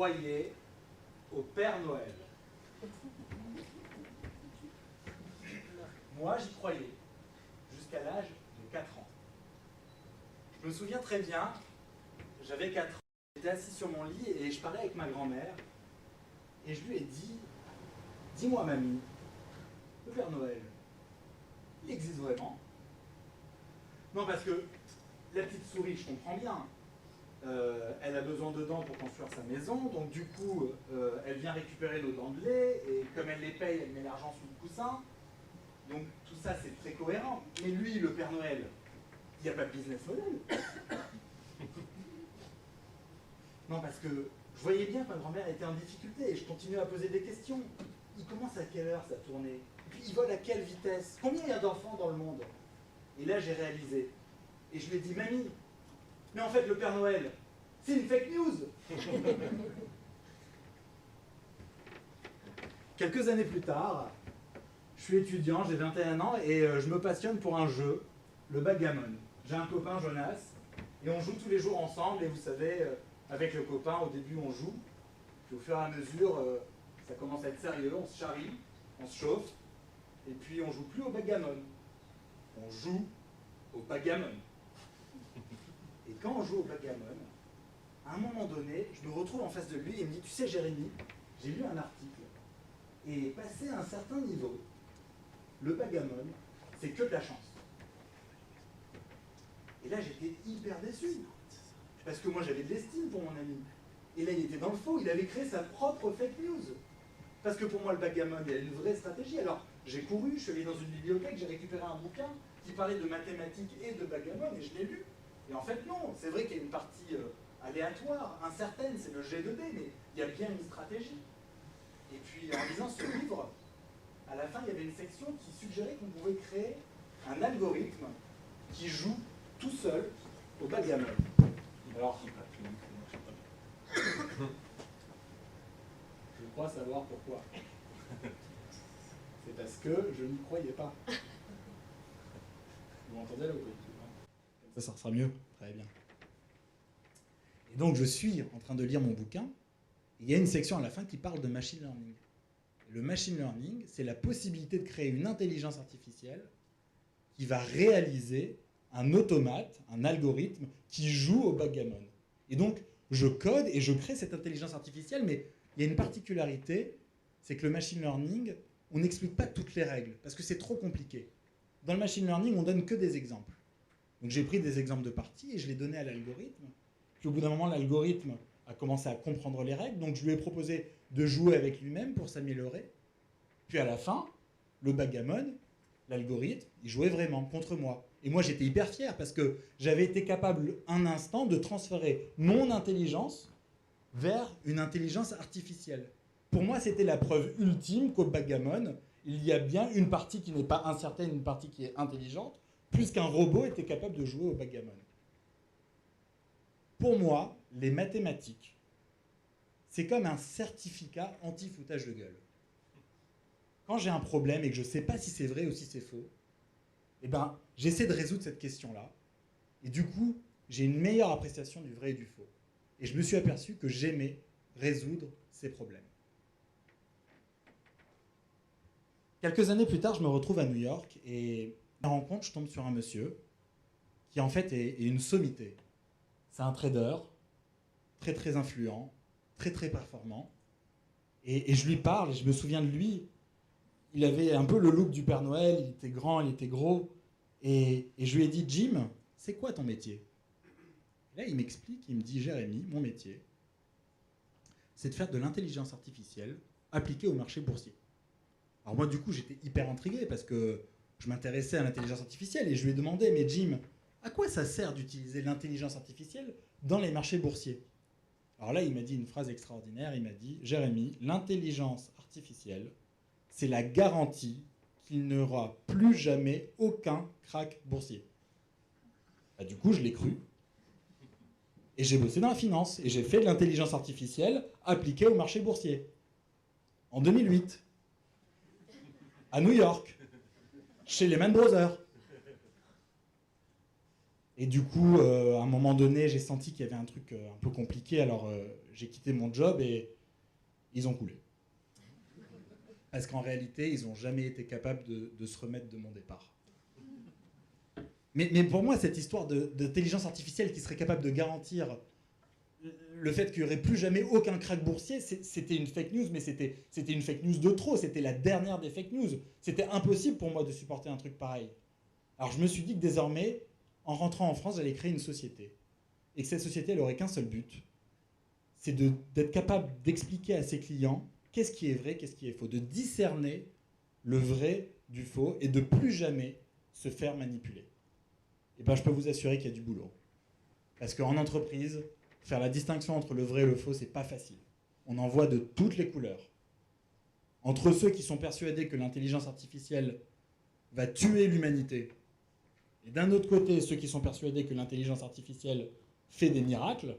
croyez au Père Noël? Moi, j'y croyais, jusqu'à l'âge de 4 ans. Je me souviens très bien, j'avais 4 ans, j'étais assis sur mon lit et je parlais avec ma grand-mère, et je lui ai dit, dis-moi mamie, le Père Noël, il existe vraiment? Non, parce que la petite souris, je comprends bien, elle a besoin de dents pour construire sa maison, donc du coup, elle vient récupérer nos dents de lait, et comme elle les paye, elle met l'argent sous le coussin. Donc tout ça, c'est très cohérent. Mais lui, le Père Noël, il n'y a pas de business model. Non, parce que je voyais bien que ma grand-mère était en difficulté, et je continuais à poser des questions. Il commence à quelle heure sa tournée? Et puis il vole à quelle vitesse? Combien il y a d'enfants dans le monde? Et là, j'ai réalisé. Et je lui ai dit, mamie, mais en fait, le Père Noël, c'est une fake news. Quelques années plus tard, je suis étudiant, j'ai 21 ans, et je me passionne pour un jeu, le backgammon. J'ai un copain, Jonas, et on joue tous les jours ensemble, et vous savez, avec le copain, au début on joue, puis au fur et à mesure, ça commence à être sérieux, on se charrie, on se chauffe, et puis on joue plus au backgammon. On joue au backgammon. Et quand on joue au backgammon, à un moment donné, je me retrouve en face de lui et il me dit, tu sais Jérémy, j'ai lu un article, et passé à un certain niveau, le backgammon, c'est que de la chance. Et là, j'étais hyper déçu. Parce que moi, j'avais de l'estime pour mon ami. Et là, il était dans le faux. Il avait créé sa propre fake news. Parce que pour moi, le backgammon, il y a une vraie stratégie. Alors, j'ai couru, je suis allé dans une bibliothèque, j'ai récupéré un bouquin qui parlait de mathématiques et de backgammon, et je l'ai lu. Et en fait, non. C'est vrai qu'il y a une partie aléatoire, incertaine, c'est le G2D, mais il y a bien une stratégie. Et puis, en lisant ce livre, à la fin, il y avait une section qui suggérait qu'on pouvait créer un algorithme qui joue tout seul au backgammon. Alors, je crois savoir pourquoi. C'est parce que je n'y croyais pas. Vous m'entendez là ou pas? Ça sera mieux. Très bien. Et donc, je suis en train de lire mon bouquin. Il y a une section à la fin qui parle de machine learning. Le machine learning, c'est la possibilité de créer une intelligence artificielle qui va réaliser un automate, un algorithme qui joue au backgammon. Et donc, je code et je crée cette intelligence artificielle, mais il y a une particularité, c'est que le machine learning, on n'explique pas toutes les règles, parce que c'est trop compliqué. Dans le machine learning, on donne que des exemples. Donc j'ai pris des exemples de parties et je les donnais à l'algorithme. Puis au bout d'un moment, l'algorithme a commencé à comprendre les règles, donc je lui ai proposé de jouer avec lui-même pour s'améliorer. Puis à la fin, le backgammon, l'algorithme, il jouait vraiment contre moi. Et moi, j'étais hyper fier parce que j'avais été capable, un instant, de transférer mon intelligence vers une intelligence artificielle. Pour moi, c'était la preuve ultime qu'au backgammon, il y a bien une partie qui n'est pas incertaine, une partie qui est intelligente, puisqu'un robot était capable de jouer au backgammon. Pour moi, les mathématiques, c'est comme un certificat anti-foutage de gueule. Quand j'ai un problème et que je ne sais pas si c'est vrai ou si c'est faux, eh ben, j'essaie de résoudre cette question-là. Et du coup, j'ai une meilleure appréciation du vrai et du faux. Et je me suis aperçu que j'aimais résoudre ces problèmes. Quelques années plus tard, je me retrouve à New York et à la rencontre, je tombe sur un monsieur qui en fait est une sommité. C'est un trader très très influent, très très performant. Et je lui parle et je me souviens de lui. Il avait un peu le look du Père Noël, il était grand, il était gros. Et je lui ai dit, Jim, c'est quoi ton métier? Et là, il m'explique, il me dit, Jérémy, mon métier, c'est de faire de l'intelligence artificielle appliquée au marché boursier. Alors moi, du coup, j'étais hyper intrigué parce que je m'intéressais à l'intelligence artificielle et je lui ai demandé, mais Jim, à quoi ça sert d'utiliser l'intelligence artificielle dans les marchés boursiers? Alors là, il m'a dit une phrase extraordinaire, il m'a dit, Jérémy, l'intelligence artificielle, c'est la garantie qu'il n'y aura plus jamais aucun krach boursier. Bah, du coup, je l'ai cru. Et j'ai bossé dans la finance. Et j'ai fait de l'intelligence artificielle appliquée au marché boursier. En 2008. À New York. Chez Lehman Brothers. Et du coup, à un moment donné, j'ai senti qu'il y avait un truc un peu compliqué, alors j'ai quitté mon job et ils ont coulé. Parce qu'en réalité, ils n'ont jamais été capables de se remettre de mon départ. Mais pour moi, cette histoire d'intelligence artificielle qui serait capable de garantir le fait qu'il n'y aurait plus jamais aucun krach boursier, c'était une fake news, mais c'était une fake news de trop, c'était la dernière des fake news. C'était impossible pour moi de supporter un truc pareil. Alors je me suis dit que désormais, en rentrant en France, j'allais créer une société. Et que cette société, elle n'aurait qu'un seul but, c'est d'être capable d'expliquer à ses clients qu'est-ce qui est vrai, qu'est-ce qui est faux, de discerner le vrai du faux et de plus jamais se faire manipuler. Et bien je peux vous assurer qu'il y a du boulot. Parce qu'en entreprise, faire la distinction entre le vrai et le faux, c'est pas facile. On en voit de toutes les couleurs. Entre ceux qui sont persuadés que l'intelligence artificielle va tuer l'humanité, et d'un autre côté, ceux qui sont persuadés que l'intelligence artificielle fait des miracles,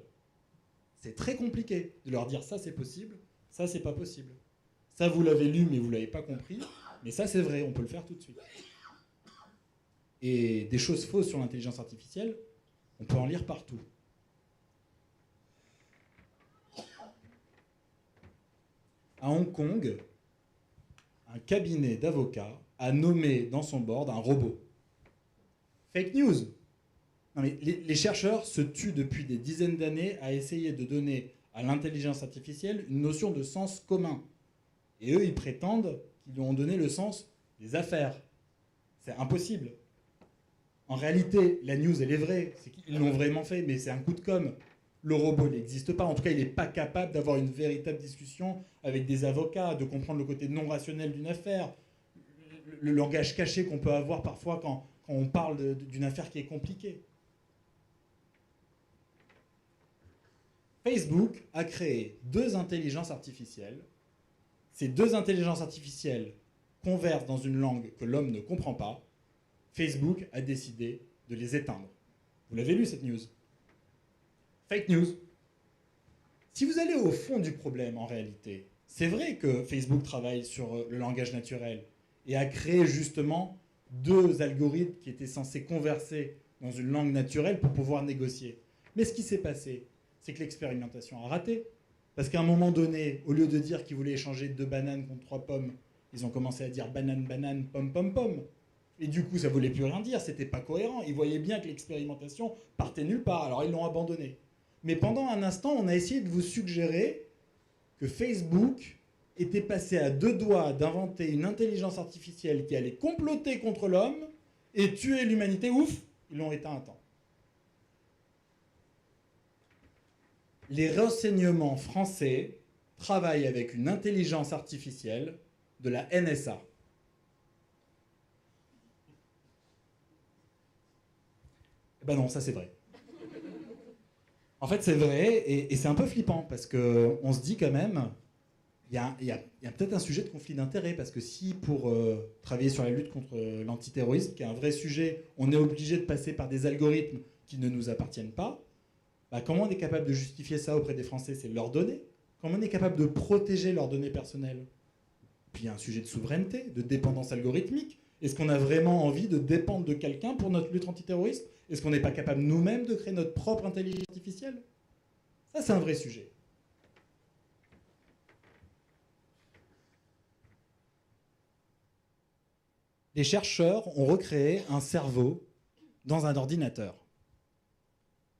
c'est très compliqué de leur dire ça c'est possible, ça c'est pas possible. Ça vous l'avez lu mais vous l'avez pas compris, mais ça c'est vrai, on peut le faire tout de suite. Et des choses fausses sur l'intelligence artificielle, on peut en lire partout. À Hong Kong, un cabinet d'avocats a nommé dans son board un robot. Fake news. Non mais les chercheurs se tuent depuis des dizaines d'années à essayer de donner à l'intelligence artificielle une notion de sens commun. Et eux, ils prétendent qu'ils lui ont donné le sens des affaires. C'est impossible. En réalité, la news, elle est vraie. C'est qu'ils l'ont vraiment fait, mais c'est un coup de com'. Le robot, il n'existe pas. En tout cas, il n'est pas capable d'avoir une véritable discussion avec des avocats, de comprendre le côté non rationnel d'une affaire, le langage caché qu'on peut avoir parfois quand on parle d'une affaire qui est compliquée. Facebook a créé 2 intelligences artificielles. Ces 2 intelligences artificielles conversent dans une langue que l'homme ne comprend pas. Facebook a décidé de les éteindre. Vous l'avez lu cette news? Fake news. Si vous allez au fond du problème, en réalité, c'est vrai que Facebook travaille sur le langage naturel et a créé justement 2 algorithmes qui étaient censés converser dans une langue naturelle pour pouvoir négocier. Mais ce qui s'est passé, c'est que l'expérimentation a raté. Parce qu'à un moment donné, au lieu de dire qu'ils voulaient échanger 2 bananes contre 3 pommes, ils ont commencé à dire banane, banane, pomme, pomme, pomme. Et du coup, ça ne voulait plus rien dire, c'était pas cohérent. Ils voyaient bien que l'expérimentation partait nulle part, alors ils l'ont abandonné. Mais pendant un instant, on a essayé de vous suggérer que Facebook était passé à 2 doigts d'inventer une intelligence artificielle qui allait comploter contre l'homme et tuer l'humanité. Ouf, ils l'ont éteint à temps. Les renseignements français travaillent avec une intelligence artificielle de la NSA. Eh ben non, ça c'est vrai. En fait, c'est vrai, et c'est un peu flippant, parce qu'on se dit quand même, il y a peut-être un sujet de conflit d'intérêts, parce que si pour travailler sur la lutte contre l'antiterrorisme, qui est un vrai sujet, on est obligé de passer par des algorithmes qui ne nous appartiennent pas, bah, comment on est capable de justifier ça auprès des Français? C'est leurs données. Comment on est capable de protéger leurs données personnelles? Puis il y a un sujet de souveraineté, de dépendance algorithmique. Est-ce qu'on a vraiment envie de dépendre de quelqu'un pour notre lutte antiterroriste? Est-ce qu'on n'est pas capable nous-mêmes de créer notre propre intelligence artificielle? Ça, c'est un vrai sujet. Les chercheurs ont recréé un cerveau dans un ordinateur.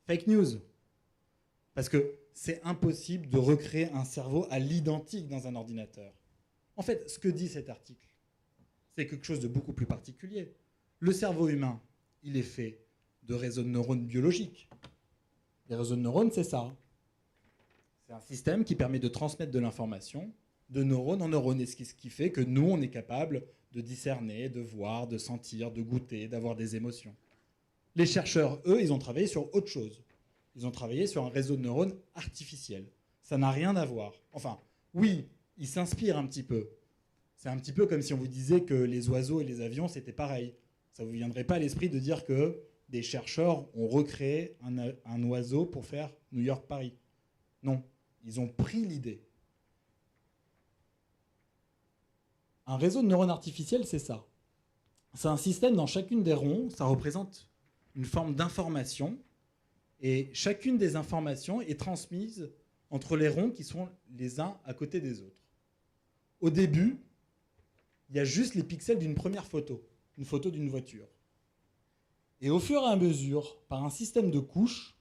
Fake news. Parce que c'est impossible de recréer un cerveau à l'identique dans un ordinateur. En fait, ce que dit cet article, c'est quelque chose de beaucoup plus particulier. Le cerveau humain, il est fait de réseaux de neurones biologiques. Les réseaux de neurones, c'est ça. C'est un système qui permet de transmettre de l'information de neurone en neurone. Et ce qui fait que nous, on est capable de discerner, de voir, de sentir, de goûter, d'avoir des émotions. Les chercheurs, eux, ils ont travaillé sur autre chose. Ils ont travaillé sur un réseau de neurones artificiel. Ça n'a rien à voir. Enfin, oui, ils s'inspirent un petit peu. C'est un petit peu comme si on vous disait que les oiseaux et les avions, c'était pareil. Ça ne vous viendrait pas à l'esprit de dire que des chercheurs ont recréé un oiseau pour faire New York-Paris. Non, ils ont pris l'idée. Un réseau de neurones artificiels, c'est ça. C'est un système dans chacune des ronds, ça représente une forme d'information, et chacune des informations est transmise entre les ronds qui sont les uns à côté des autres. Au début, il y a juste les pixels d'une première photo, une photo d'une voiture. Et au fur et à mesure, par un système de couches,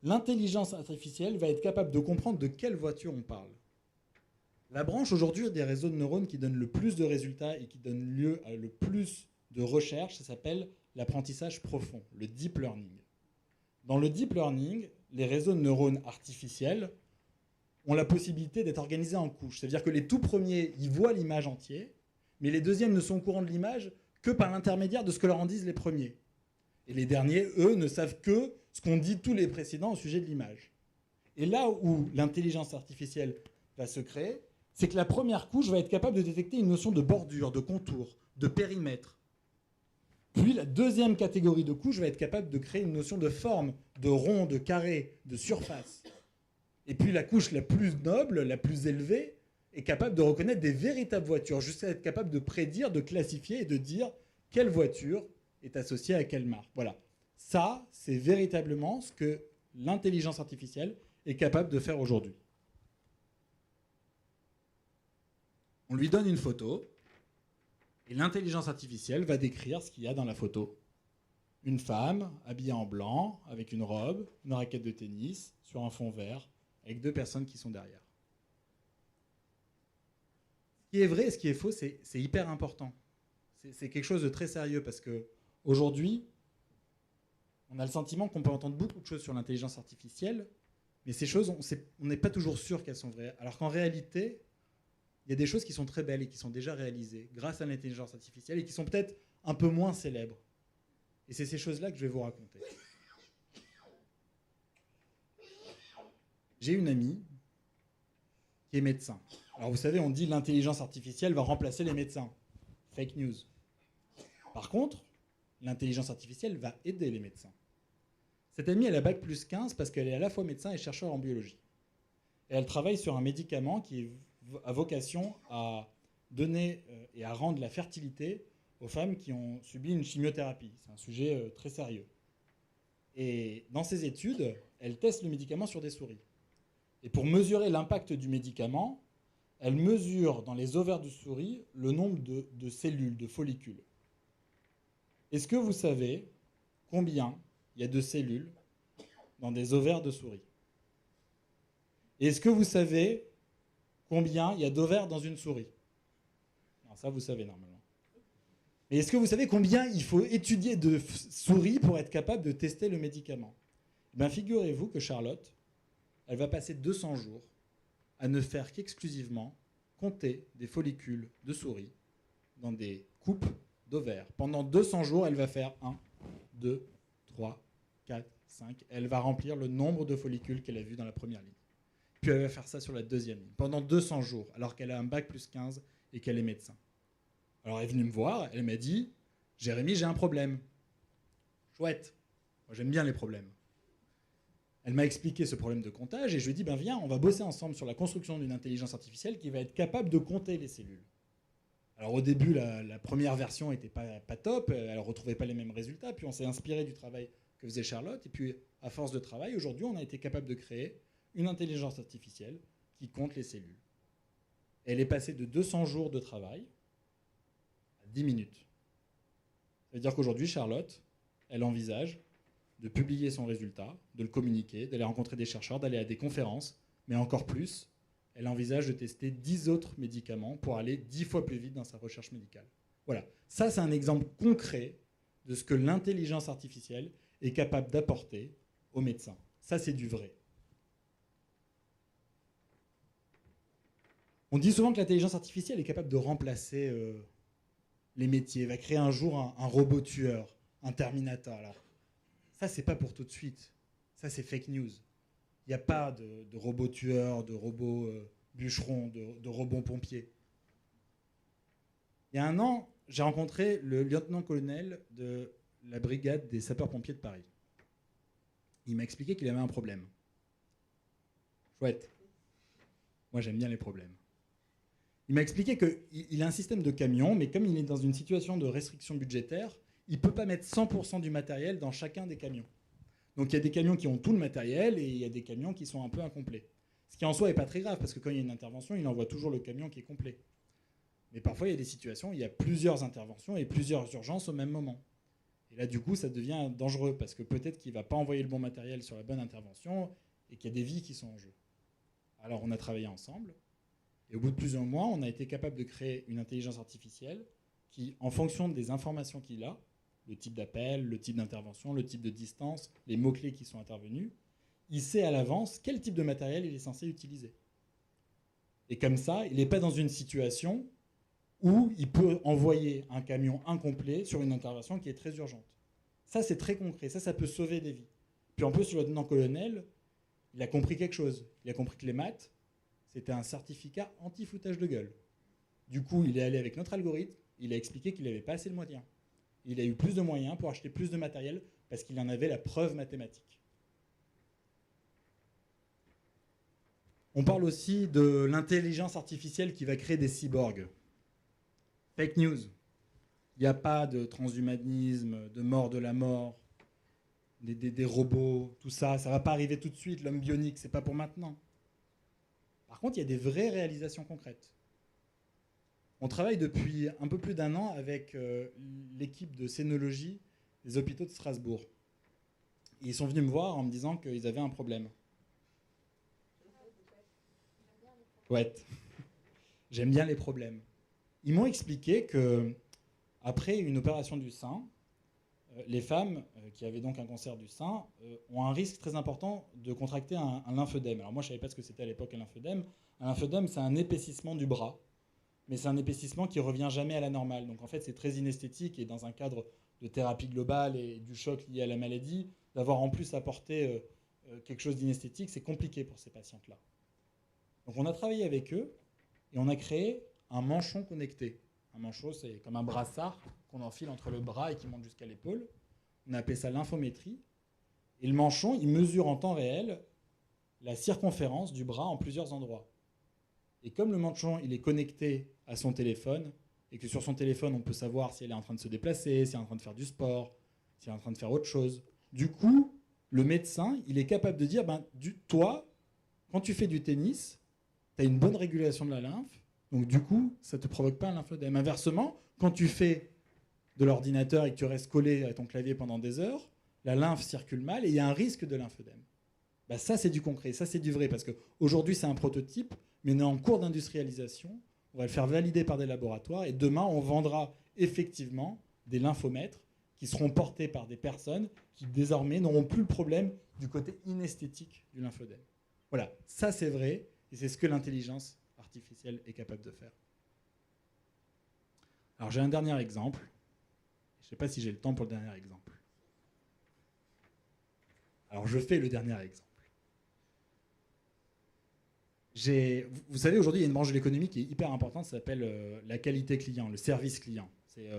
l'intelligence artificielle va être capable de comprendre de quelle voiture on parle. La branche aujourd'hui des réseaux de neurones qui donne le plus de résultats et qui donne lieu à le plus de recherches, ça s'appelle l'apprentissage profond, le deep learning. Dans le deep learning, les réseaux de neurones artificiels ont la possibilité d'être organisés en couches. C'est-à-dire que les tout premiers, ils voient l'image entière, mais les deuxièmes ne sont au courant de l'image que par l'intermédiaire de ce que leur en disent les premiers. Et les derniers, eux, ne savent que ce qu'ont dit tous les précédents au sujet de l'image. Et là où l'intelligence artificielle va se créer, c'est que la première couche va être capable de détecter une notion de bordure, de contour, de périmètre. Puis la deuxième catégorie de couches va être capable de créer une notion de forme, de rond, de carré, de surface. Et puis la couche la plus noble, la plus élevée, est capable de reconnaître des véritables voitures, jusqu'à être capable de prédire, de classifier et de dire quelle voiture est associée à quelle marque. Voilà. Ça, c'est véritablement ce que l'intelligence artificielle est capable de faire aujourd'hui. On lui donne une photo, et l'intelligence artificielle va décrire ce qu'il y a dans la photo. Une femme habillée en blanc, avec une robe, une raquette de tennis, sur un fond vert, avec deux personnes qui sont derrière. Ce qui est vrai et ce qui est faux, c'est hyper important. C'est quelque chose de très sérieux parce qu'aujourd'hui, on a le sentiment qu'on peut entendre beaucoup de choses sur l'intelligence artificielle, mais ces choses, on n'est pas toujours sûr qu'elles sont vraies. Alors qu'en réalité, il y a des choses qui sont très belles et qui sont déjà réalisées grâce à l'intelligence artificielle et qui sont peut-être un peu moins célèbres. Et c'est ces choses-là que je vais vous raconter. J'ai une amie qui est médecin. Alors vous savez, on dit l'intelligence artificielle va remplacer les médecins. Fake news. Par contre, l'intelligence artificielle va aider les médecins. Cette amie, elle a bac plus 15 parce qu'elle est à la fois médecin et chercheur en biologie. Et elle travaille sur un médicament qui a vocation à donner et à rendre la fertilité aux femmes qui ont subi une chimiothérapie. C'est un sujet très sérieux. Et dans ses études, elle teste le médicament sur des souris. Et pour mesurer l'impact du médicament, elle mesure dans les ovaires de souris le nombre de cellules, de follicules. Est-ce que vous savez combien il y a de cellules dans des ovaires de souris? Et est-ce que vous savez combien il y a d'ovaires dans une souris? Non, ça vous savez normalement. Mais est-ce que vous savez combien il faut étudier de souris pour être capable de tester le médicament? Ben, figurez-vous que Charlotte, elle va passer 200 jours à ne faire qu'exclusivement compter des follicules de souris dans des coupes d'ovaires. Pendant 200 jours, elle va faire 1, 2, 3, 4, 5. Elle va remplir le nombre de follicules qu'elle a vus dans la première ligne. Puis elle va faire ça sur la deuxième ligne, pendant 200 jours, alors qu'elle a un bac plus 15 et qu'elle est médecin. Alors elle est venue me voir, elle m'a dit « Jérémy, j'ai un problème. » Chouette, moi j'aime bien les problèmes. Elle m'a expliqué ce problème de comptage et je lui ai dit « Ben viens, on va bosser ensemble sur la construction d'une intelligence artificielle qui va être capable de compter les cellules. » Alors au début, la première version n'était pas top, elle ne retrouvait pas les mêmes résultats, puis on s'est inspiré du travail que faisait Charlotte, et puis à force de travail, aujourd'hui on a été capable de créer une intelligence artificielle qui compte les cellules. Elle est passée de 200 jours de travail à 10 minutes. Ça veut dire qu'aujourd'hui, Charlotte, elle envisage de publier son résultat, de le communiquer, d'aller rencontrer des chercheurs, d'aller à des conférences, mais encore plus, elle envisage de tester 10 autres médicaments pour aller 10 fois plus vite dans sa recherche médicale. Voilà, ça c'est un exemple concret de ce que l'intelligence artificielle est capable d'apporter aux médecins. Ça c'est du vrai. On dit souvent que l'intelligence artificielle est capable de remplacer les métiers, va créer un jour un robot tueur, un Terminator. Alors, ça, c'est pas pour tout de suite. Ça, c'est fake news. Il n'y a pas de robots tueurs, de robots bûcherons, de robots pompiers. Il y a un an, j'ai rencontré le lieutenant-colonel de la brigade des sapeurs-pompiers de Paris. Il m'a expliqué qu'il avait un problème. Chouette. Moi, j'aime bien les problèmes. Il m'a expliqué qu'il a un système de camions, mais comme il est dans une situation de restriction budgétaire, il ne peut pas mettre 100% du matériel dans chacun des camions. Donc il y a des camions qui ont tout le matériel et il y a des camions qui sont un peu incomplets. Ce qui en soi n'est pas très grave, parce que quand il y a une intervention, il envoie toujours le camion qui est complet. Mais parfois, il y a des situations où il y a plusieurs interventions et plusieurs urgences au même moment. Et là, du coup, ça devient dangereux, parce que peut-être qu'il ne va pas envoyer le bon matériel sur la bonne intervention et qu'il y a des vies qui sont en jeu. Alors, on a travaillé ensemble, et au bout de plusieurs mois, on a été capable de créer une intelligence artificielle qui, en fonction des informations qu'il a, le type d'appel, le type d'intervention, le type de distance, les mots-clés qui sont intervenus, il sait à l'avance quel type de matériel il est censé utiliser. Et comme ça, il n'est pas dans une situation où il peut envoyer un camion incomplet sur une intervention qui est très urgente. Ça, c'est très concret. Ça peut sauver des vies. Puis en plus, le lieutenant-colonel, il a compris quelque chose. Il a compris que les maths, c'était un certificat anti-foutage de gueule. Du coup, il est allé avec notre algorithme, il a expliqué qu'il n'avait pas assez de moyens. Il a eu plus de moyens pour acheter plus de matériel parce qu'il en avait la preuve mathématique. On parle aussi de l'intelligence artificielle qui va créer des cyborgs. Fake news. Il n'y a pas de transhumanisme, de mort de la mort, des robots, tout ça. Ça ne va pas arriver tout de suite, l'homme bionique, ce n'est pas pour maintenant. Par contre, il y a des vraies réalisations concrètes. On travaille depuis un peu plus d'1 an avec l'équipe de scénologie des hôpitaux de Strasbourg. Et ils sont venus me voir en me disant qu'ils avaient un problème. Ouais, j'aime bien les problèmes. Ils m'ont expliqué que après une opération du sein, les femmes qui avaient donc un cancer du sein ont un risque très important de contracter un lymphœdème. Alors moi, je ne savais pas ce que c'était à l'époque un lymphœdème. Un lymphœdème, c'est un épaississement du bras, mais c'est un épaississement qui ne revient jamais à la normale. Donc en fait, c'est très inesthétique et dans un cadre de thérapie globale et du choc lié à la maladie, d'avoir en plus apporté quelque chose d'inesthétique, c'est compliqué pour ces patientes-là. Donc on a travaillé avec eux et on a créé un manchon connecté. Un manchon, c'est comme un brassard qu'on enfile entre le bras et qui monte jusqu'à l'épaule. On a appelé ça lymphométrie. Et le manchon, il mesure en temps réel la circonférence du bras en plusieurs endroits. Et comme le manchon, il est connecté à son téléphone, et que sur son téléphone, on peut savoir si elle est en train de se déplacer, si elle est en train de faire du sport, si elle est en train de faire autre chose. Du coup, le médecin, il est capable de dire, toi, quand tu fais du tennis, tu as une bonne régulation de la lymphe, donc du coup, ça ne te provoque pas un lymphodème. Inversement, quand tu fais de l'ordinateur et que tu restes collé à ton clavier pendant des heures, la lymphe circule mal et il y a un risque de lymphodème. Ça, c'est du concret, ça, c'est du vrai, parce qu'aujourd'hui, c'est un prototype, mais on est en cours d'industrialisation, on va le faire valider par des laboratoires, et demain, on vendra effectivement des lymphomètres qui seront portés par des personnes qui, désormais, n'auront plus le problème du côté inesthétique du lymphodème. Voilà, ça, c'est vrai, et c'est ce que l'intelligence artificielle est capable de faire. Alors, j'ai un dernier exemple. Je ne sais pas si j'ai le temps pour le dernier exemple. Alors, je fais le dernier exemple. Vous savez, aujourd'hui, il y a une branche de l'économie qui est hyper importante, ça s'appelle la qualité client, le service client. C'est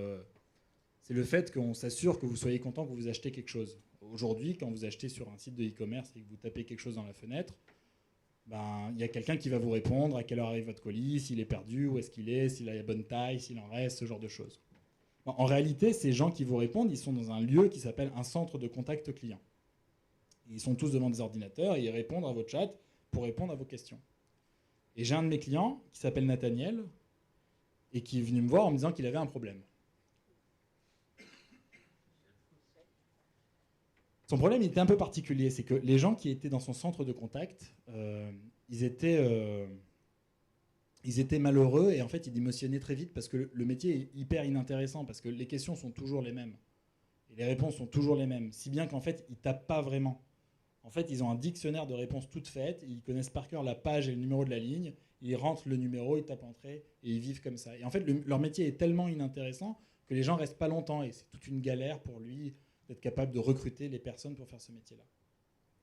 le fait qu'on s'assure que vous soyez content que vous achetez quelque chose. Aujourd'hui, quand vous achetez sur un site de e-commerce et que vous tapez quelque chose dans la fenêtre, il y a quelqu'un qui va vous répondre à quelle heure arrive votre colis, s'il est perdu, où est-ce qu'il est, s'il a la bonne taille, s'il en reste, ce genre de choses. En réalité, ces gens qui vous répondent, ils sont dans un lieu qui s'appelle un centre de contact client. Ils sont tous devant des ordinateurs et ils répondent à votre chat pour répondre à vos questions. Et j'ai un de mes clients qui s'appelle Nathaniel et qui est venu me voir en me disant qu'il avait un problème. Son problème, il était un peu particulier, c'est que les gens qui étaient dans son centre de contact, ils étaient malheureux et en fait, ils émotionnaient très vite parce que le métier est hyper inintéressant, parce que les questions sont toujours les mêmes et les réponses sont toujours les mêmes, si bien qu'en fait, ils ne tapent pas vraiment. En fait, ils ont un dictionnaire de réponses toutes faites, ils connaissent par cœur la page et le numéro de la ligne, ils rentrent le numéro, ils tapent entrée et ils vivent comme ça. Et en fait, leur métier est tellement inintéressant que les gens restent pas longtemps et c'est toute une galère pour lui d'être capable de recruter les personnes pour faire ce métier-là.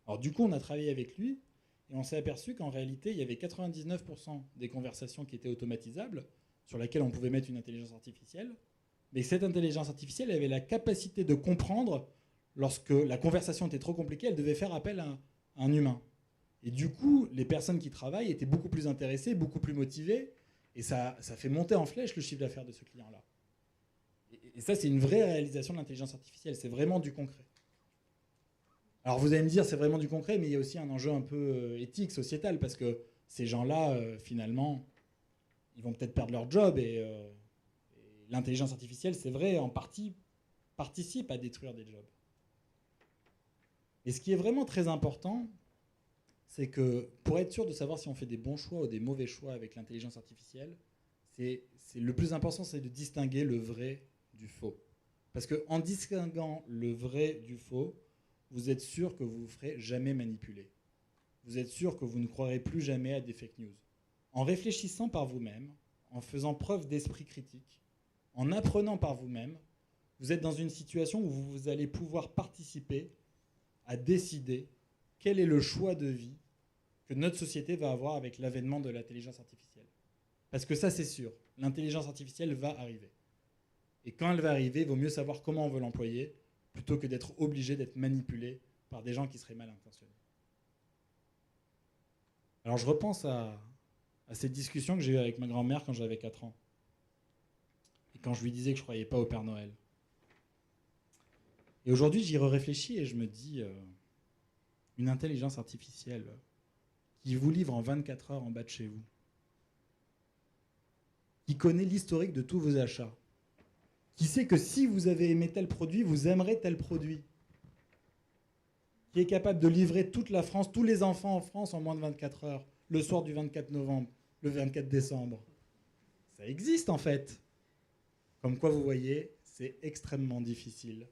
Alors du coup, on a travaillé avec lui et on s'est aperçu qu'en réalité, il y avait 99% des conversations qui étaient automatisables, sur lesquelles on pouvait mettre une intelligence artificielle, mais cette intelligence artificielle avait la capacité de comprendre lorsque la conversation était trop compliquée, elle devait faire appel à un humain. Et du coup, les personnes qui travaillent étaient beaucoup plus intéressées, beaucoup plus motivées, et ça fait monter en flèche le chiffre d'affaires de ce client-là. Et ça, c'est une vraie réalisation de l'intelligence artificielle. C'est vraiment du concret. Alors vous allez me dire, c'est vraiment du concret, mais il y a aussi un enjeu un peu éthique, sociétal, parce que ces gens-là, finalement, ils vont peut-être perdre leur job. Et l'intelligence artificielle, c'est vrai, en partie, participe à détruire des jobs. Et ce qui est vraiment très important, c'est que pour être sûr de savoir si on fait des bons choix ou des mauvais choix avec l'intelligence artificielle, le plus important, c'est de distinguer le vrai du faux. Parce qu'en distinguant le vrai du faux, vous êtes sûr que vous ne vous ferez jamais manipuler. Vous êtes sûr que vous ne croirez plus jamais à des fake news. En réfléchissant par vous-même, en faisant preuve d'esprit critique, en apprenant par vous-même, vous êtes dans une situation où vous allez pouvoir participer à décider quel est le choix de vie que notre société va avoir avec l'avènement de l'intelligence artificielle. Parce que ça, c'est sûr, l'intelligence artificielle va arriver. Et quand elle va arriver, il vaut mieux savoir comment on veut l'employer, plutôt que d'être obligé d'être manipulé par des gens qui seraient mal intentionnés. Alors je repense à cette discussion que j'ai eue avec ma grand-mère quand j'avais 4 ans. Et quand je lui disais que je ne croyais pas au Père Noël. Et aujourd'hui, j'y réfléchis et je me dis, une intelligence artificielle qui vous livre en 24 heures en bas de chez vous, qui connaît l'historique de tous vos achats, qui sait que si vous avez aimé tel produit, vous aimerez tel produit, qui est capable de livrer toute la France, tous les enfants en France en moins de 24 heures, le soir du 24 novembre, le 24 décembre. Ça existe en fait. Comme quoi, vous voyez, c'est extrêmement difficile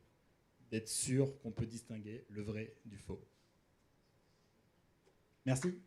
d'être sûr qu'on peut distinguer le vrai du faux. Merci.